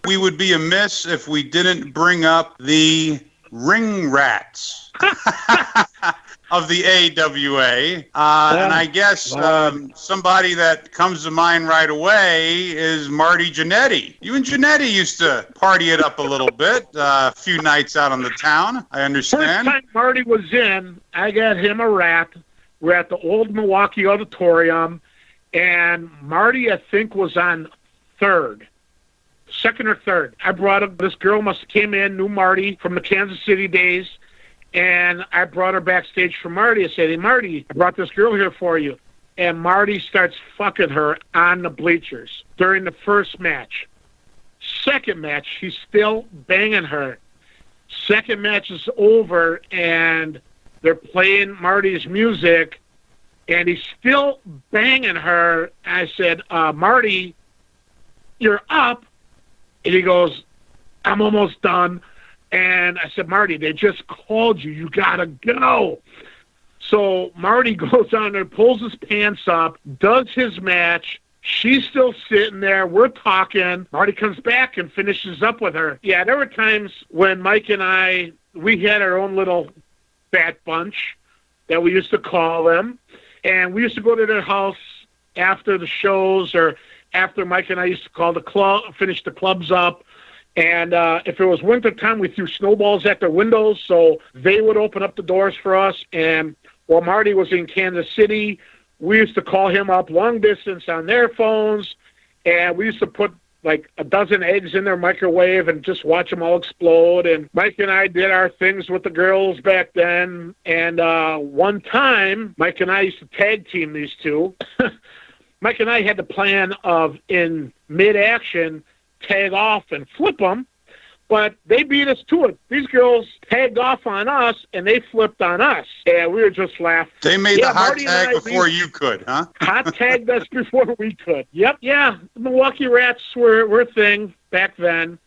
We would be amiss if we didn't bring up the ring rats of the AWA. And I guess somebody that comes to mind right away is Marty Jannetty. You and Jannetty used to party it up a little bit, a few nights out on the town, I understand. First time Marty was in, I got him a rat. We're at the old Milwaukee Auditorium, and Marty, I think, was on second or third. I brought him, this girl must have came in, knew Marty from the Kansas City days, and I brought her backstage for Marty. I said, hey, Marty, I brought this girl here for you. And Marty starts fucking her on the bleachers during the first match. Second match, he's still banging her. Second match is over, and they're playing Marty's music, and he's still banging her. I said, Marty, you're up. And he goes, I'm almost done. And I said, Marty, they just called you. You got to go. So Marty goes down there, pulls his pants up, does his match. She's still sitting there. We're talking. Marty comes back and finishes up with her. Yeah, there were times when Mike and I, we had our own little fat bunch that we used to call them. And we used to go to their house after the shows or after Mike and I used to call the club, finish the clubs up. And if it was wintertime, we threw snowballs at their windows, so they would open up the doors for us. And while Marty was in Kansas City, we used to call him up long distance on their phones, and we used to put like a dozen eggs in their microwave and just watch them all explode. And Mike and I did our things with the girls back then. And one time, Mike and I used to tag team these two. Mike and I had the plan of, in mid-action, tag off and flip them, but they beat us to it. These girls tagged off on us, and they flipped on us, and we were just laughing. They made the hot tag before you could, huh? Hot tagged us before we could. Yep, yeah. The Milwaukee Rats were a thing back then.